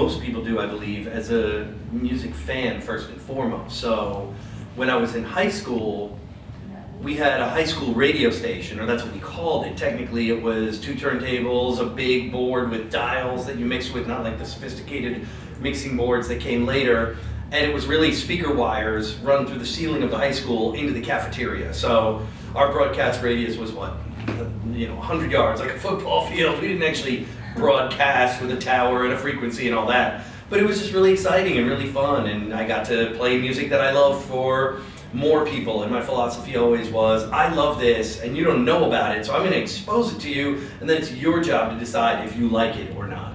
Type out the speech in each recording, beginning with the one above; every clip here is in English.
most people do, I believe, as a music fan first and foremost. So when I was in high school, we had a high school radio station, or that's what we called it. Technically, it was 2 turntables, a big board with dials that you mix with, not like the sophisticated mixing boards that came later. And it was really speaker wires run through the ceiling of the high school into the cafeteria. So our broadcast radius was what, 100 yards, like a football field. We didn't actually broadcast with a tower and a frequency and all that. But it was just really exciting and really fun, and I got to play music that I love for more people, and my philosophy always was, I love this and you don't know about it, so I'm going to expose it to you, and then it's your job to decide if you like it or not.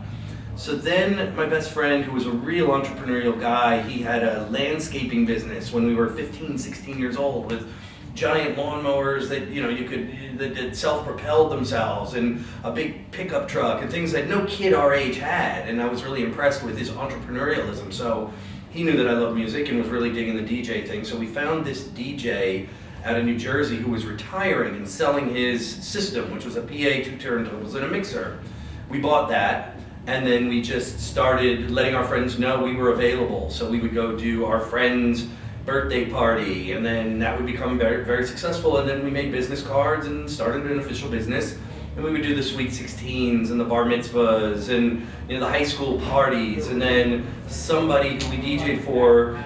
So then my best friend, who was a real entrepreneurial guy, he had a landscaping business when we were 15, 16 years old with giant lawnmowers that that self-propelled themselves, and a big pickup truck and things that no kid our age had, and I was really impressed with his entrepreneurialism. So he knew that I loved music and was really digging the DJ thing. So we found this DJ out of New Jersey who was retiring and selling his system, which was a PA, 2 turntables, and a mixer. We bought that, and then we just started letting our friends know we were available. So we would go do our friends' birthday party, and then that would become very, very successful. And then we made business cards and started an official business. And we would do the Sweet 16s and the bar mitzvahs and the high school parties. And then somebody who we DJ'd for,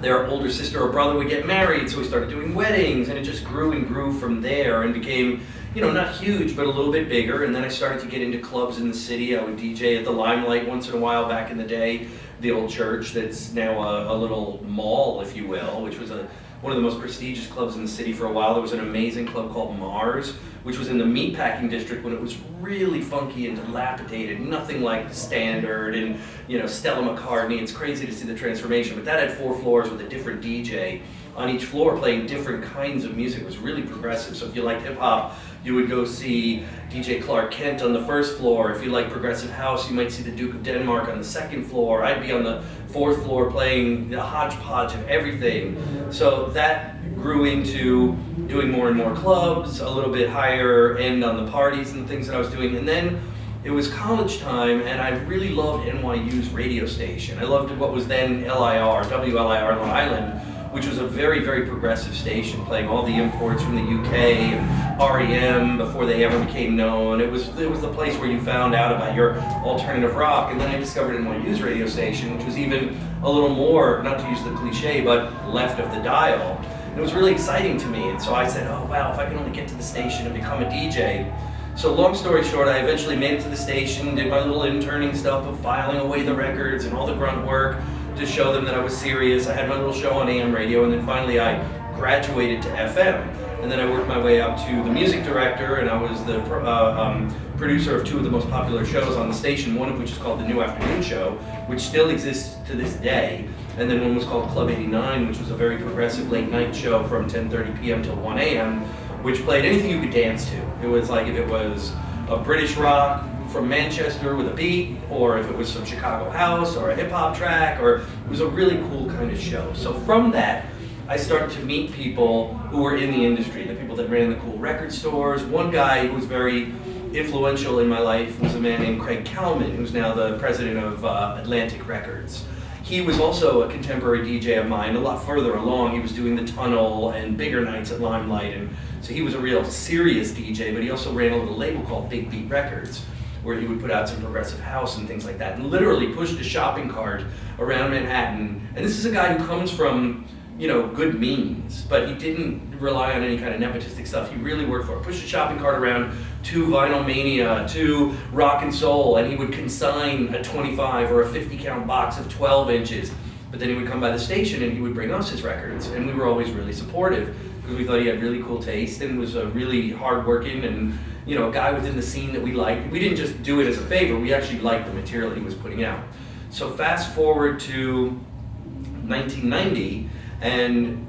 their older sister or brother would get married, so we started doing weddings, and it just grew and grew from there and became, not huge, but a little bit bigger. And then I started to get into clubs in the city. I would DJ at the Limelight once in a while back in the day, the old church that's now a little mall, if you will, which was one of the most prestigious clubs in the city for a while. There was an amazing club called Mars, which was in the meatpacking district when it was really funky and dilapidated, nothing like Standard and Stella McCartney. It's crazy to see the transformation, but that had 4 floors with a different DJ on each floor playing different kinds of music. It was really progressive. So if you liked hip hop, you would go see DJ Clark Kent on the 1st floor. If you like progressive house, you might see the Duke of Denmark on the 2nd floor. I'd be on the 4th floor playing a hodgepodge of everything. So that grew into doing more and more clubs, a little bit higher end on the parties and things that I was doing. And then it was college time, and I really loved NYU's radio station. I loved what was then WLIR Long Island, which was a very, very progressive station, playing all the imports from the UK and REM before they ever became known. It was the place where you found out about your alternative rock. And then I discovered NYU's radio station, which was even a little more, not to use the cliche, but left of the dial. And it was really exciting to me. And so I said, oh wow, if I can only get to the station and become a DJ. So long story short, I eventually made it to the station, did my little interning stuff of filing away the records and all the grunt work to show them that I was serious. I had my little show on AM radio, and then finally I graduated to FM. And then I worked my way up to the music director, and I was the producer of 2 of the most popular shows on the station, one of which is called The New Afternoon Show, which still exists to this day. And then one was called Club 89, which was a very progressive late night show from 10:30 p.m. till 1 a.m., which played anything you could dance to. It was like if it was a British rock from Manchester with a beat, or if it was some Chicago house or a hip hop track, or it was a really cool kind of show. So from that, I started to meet people who were in the industry, the people that ran the cool record stores. One guy who was very influential in my life was a man named Craig Kalman, who's now the president of Atlantic Records. He was also a contemporary DJ of mine, a lot further along. He was doing the Tunnel and bigger nights at Limelight, and so he was a real serious DJ, but he also ran a little label called Big Beat Records, where he would put out some progressive house and things like that, and literally pushed a shopping cart around Manhattan. And this is a guy who comes from, good means, but he didn't rely on any kind of nepotistic stuff. He really worked for it. Pushed a shopping cart around to Vinyl Mania, to Rock and Soul, and he would consign a 25 or a 50 count box of 12 inches. But then he would come by the station and he would bring us his records, and we were always really supportive because we thought he had really cool taste and was a really hardworking and a guy within the scene that we liked. We didn't just do it as a favor, we actually liked the material he was putting out. So fast forward to 1990, and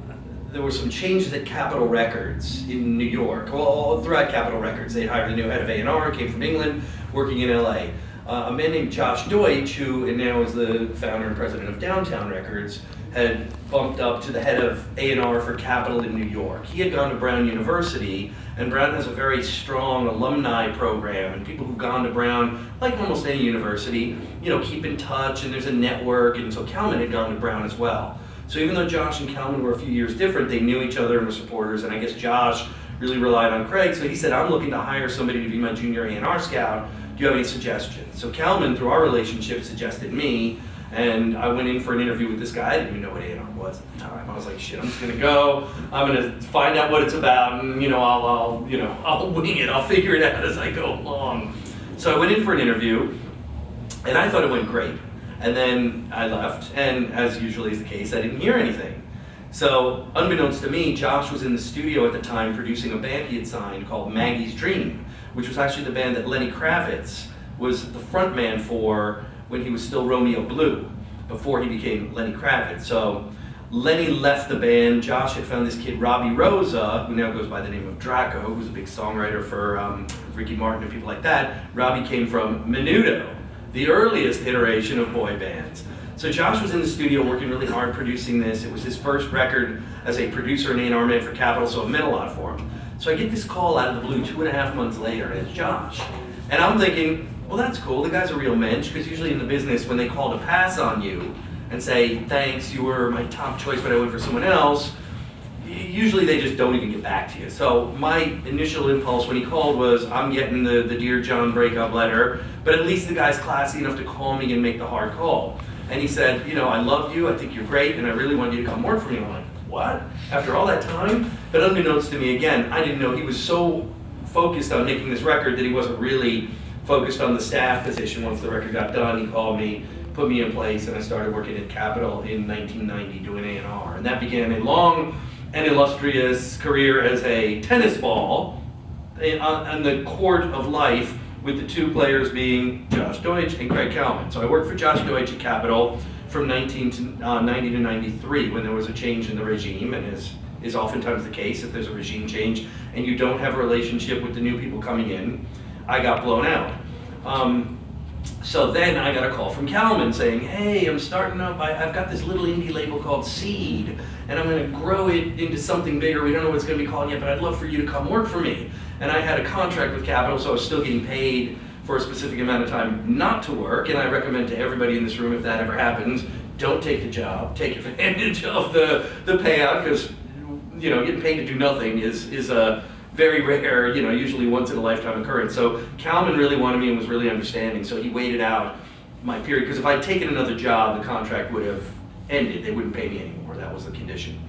there were some changes at Capitol Records in New York. Well, throughout Capitol Records, they hired a new head of A&R, came from England, working in LA. a man named Josh Deutsch, who now is the founder and president of Downtown Records, had bumped up to the head of A&R for Capitol in New York. He had gone to Brown University, and Brown has a very strong alumni program, and people who've gone to Brown, like almost any university, keep in touch, and there's a network, and so Kalman had gone to Brown as well. So even though Josh and Kalman were a few years different, they knew each other and were supporters, and I guess Josh really relied on Craig, so he said, I'm looking to hire somebody to be my junior A&R scout. Do you have any suggestions? So Kalman, through our relationship, suggested me, and I went in for an interview with this guy. I didn't even know what A&R was at the time. I was like, shit, I'm just gonna go. I'm gonna find out what it's about, and I'll wing it. I'll figure it out as I go along. So I went in for an interview, and I thought it went great. And then I left, and as usually is the case, I didn't hear anything. So unbeknownst to me, Josh was in the studio at the time producing a band he had signed called Maggie's Dream, which was actually the band that Lenny Kravitz was the front man for when he was still Romeo Blue, before he became Lenny Kravitz. So Lenny left the band. Josh had found this kid, Robbie Rosa, who now goes by the name of Draco, who's a big songwriter for Ricky Martin and people like that. Robbie came from Menudo, the earliest iteration of boy bands. So Josh was in the studio working really hard producing this. It was his first record as a producer and A&R man for Capitol, so it meant a lot for him. So I get this call out of the blue 2.5 months later, and it's Josh. And I'm thinking, well, that's cool, the guy's a real mensch, because usually in the business, when they call to pass on you and say, thanks, you were my top choice, but I went for someone else, usually they just don't even get back to you. So my initial impulse when he called was, I'm getting the Dear John breakup letter, but at least the guy's classy enough to call me and make the hard call. And he said, I love you, I think you're great, and I really want you to come work for me. I'm like, what? After all that time? But unbeknownst to me, again, I didn't know he was so focused on making this record that he wasn't really focused on the staff position. Once the record got done, he called me, put me in place, and I started working at Capitol in 1990 doing A&R. And that began a long and illustrious career as a tennis ball on the court of life, with the two players being Josh Deutsch and Craig Kalman. So I worked for Josh Deutsch at Capitol from 1990 to 93, when there was a change in the regime, and as is oftentimes the case, if there's a regime change and you don't have a relationship with the new people coming in, I got blown out. So then I got a call from Kalman saying, hey, I'm starting up, I've got this little indie label called Seed, and I'm gonna grow it into something bigger. We don't know what it's gonna be called yet, but I'd love for you to come work for me. And I had a contract with Capitol, so I was still getting paid for a specific amount of time not to work, and I recommend to everybody in this room, if that ever happens, don't take the job, take advantage of the payout, because getting paid to do nothing is a very rare, usually once in a lifetime occurrence. So Kalman really wanted me and was really understanding, so he waited out my period, because if I'd taken another job, the contract would have ended. They wouldn't pay me anymore. That was the condition.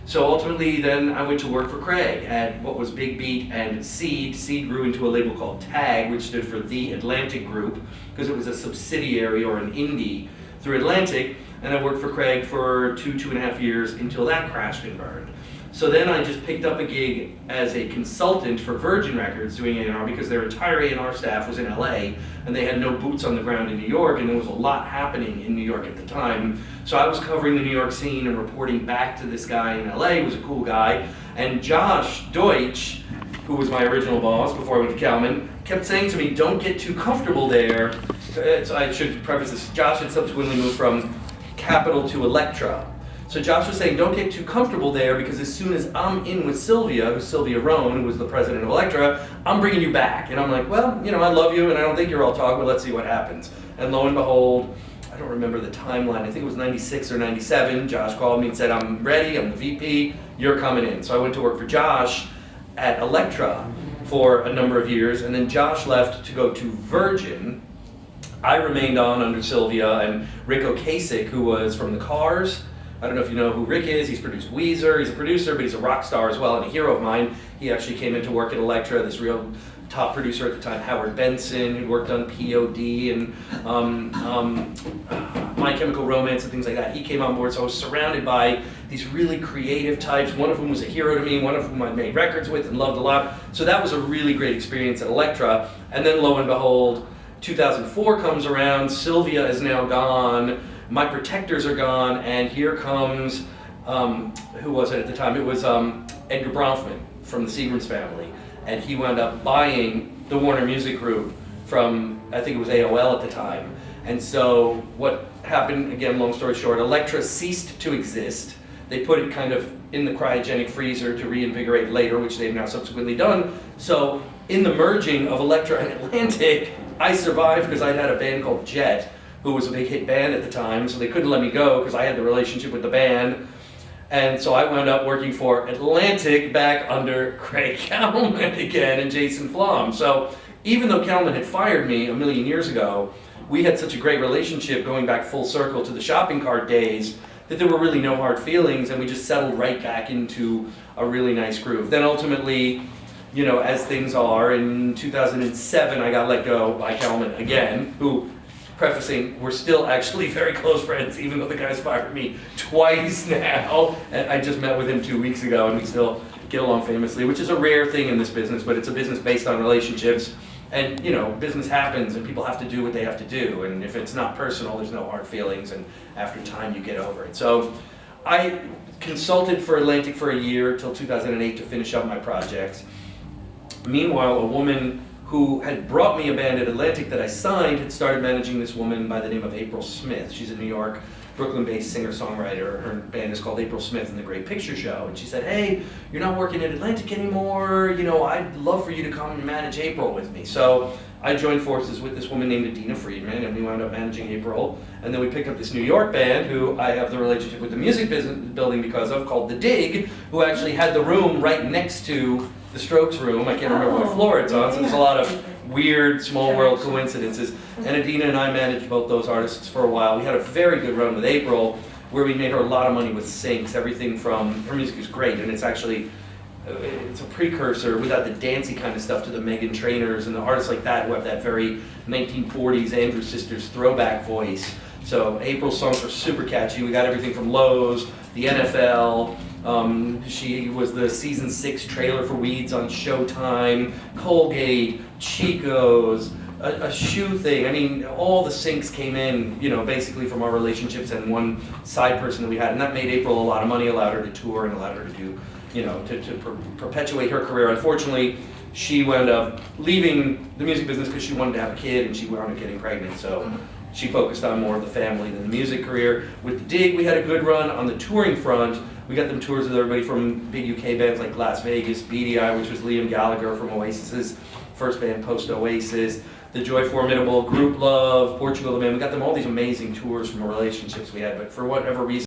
So ultimately then I went to work for Craig at what was Big Beat and Seed. Seed grew into a label called TAG, which stood for The Atlantic Group, because it was a subsidiary or an indie through Atlantic, and I worked for Craig for 2.5 years until that crashed and burned. So then I just picked up a gig as a consultant for Virgin Records doing A&R, because their entire A&R staff was in LA and they had no boots on the ground in New York, and there was a lot happening in New York at the time. So I was covering the New York scene and reporting back to this guy in LA, who was a cool guy. And Josh Deutsch, who was my original boss before I went to Kalman, kept saying to me, don't get too comfortable there. So I should preface this, Josh had subsequently moved from Capitol to Elektra. So Josh was saying, don't get too comfortable there, because as soon as I'm in with Sylvia, who's Sylvia Rohn, who was the president of Elektra, I'm bringing you back. And I'm like, well, I love you, and I don't think you're all talk, but let's see what happens. And lo and behold, I don't remember the timeline, I think it was 96 or 97, Josh called me and said, I'm ready, I'm the VP, you're coming in. So I went to work for Josh at Elektra for a number of years, and then Josh left to go to Virgin. I remained on under Sylvia, and Rick Ocasek, who was from the Cars. I don't know if you know who Rick is. He's produced Weezer. He's a producer, but he's a rock star as well and a hero of mine. He actually came into work at Elektra, this real top producer at the time, Howard Benson, who'd worked on POD and My Chemical Romance and things like that. He came on board, so I was surrounded by these really creative types, one of whom was a hero to me, one of whom I made records with and loved a lot. So that was a really great experience at Elektra. And then lo and behold, 2004 comes around, Sylvia is now gone, my protectors are gone, and here comes, who was it at the time? It was Edgar Bronfman from the Seagrams family, and he wound up buying the Warner Music Group from I think it was AOL at the time. And so what happened, again, long story short, Elektra ceased to exist. They put it kind of in the cryogenic freezer to reinvigorate later, which they've now subsequently done. So in the merging of Elektra and Atlantic, I survived because I'd had a band called Jet, who was a big hit band at the time, so they couldn't let me go because I had the relationship with the band. And so I wound up working for Atlantic back under Craig Kalman again and Jason Flom. So even though Kalman had fired me a million years ago, we had such a great relationship going back full circle to the shopping cart days that there were really no hard feelings, and we just settled right back into a really nice groove. Then ultimately, you know, as things are, in 2007 I got let go by Kalman again, who, prefacing, we're still actually very close friends, even though the guy's fired me twice now. And I just met with him 2 weeks ago, and we still get along famously, which is a rare thing in this business, but it's a business based on relationships. And, you know, business happens, and people have to do what they have to do. And if it's not personal, there's no hard feelings, and after time, you get over it. So I consulted for Atlantic for a year, till 2008, to finish up my projects. Meanwhile, a woman who had brought me a band at Atlantic that I signed had started managing this woman by the name of April Smith. She's a New York, Brooklyn-based singer-songwriter. Her band is called April Smith and the Great Picture Show. And she said, hey, you're not working at Atlantic anymore. You know, I'd love for you to come and manage April with me. So I joined forces with this woman named Adina Friedman, and we wound up managing April. And then we picked up this New York band, who I have the relationship with the music business building because of, called The Dig, who actually had the room right next to the Strokes room. I can't remember what floor it's on, so there's a lot of weird small world coincidences. And Adina and I managed both those artists for a while. We had a very good run with April, where we made her a lot of money with syncs. Everything from, her music is great, and it's actually, it's a precursor without the dancey kind of stuff to the Meghan Trainors and the artists like that who have that very 1940s Andrews Sisters throwback voice. So April's songs are super catchy. We got everything from Lowe's, the NFL. She was the season 6 trailer for Weeds on Showtime, Colgate, Chico's, a shoe thing. I mean, all the syncs came in, you know, basically from our relationships and one side person that we had, and that made April a lot of money, allowed her to tour, and allowed her to do, you know, to perpetuate her career. Unfortunately, she wound up leaving the music business because she wanted to have a kid, and she wound up getting pregnant. So she focused on more of the family than the music career. With The Dig, we had a good run on the touring front. We got them tours with everybody from big UK bands like Las Vegas, Beady Eye, which was Liam Gallagher from Oasis's first band post-Oasis, The Joy Formidable, Group Love, Portugal the Band. We got them all these amazing tours from the relationships we had, but for whatever reason,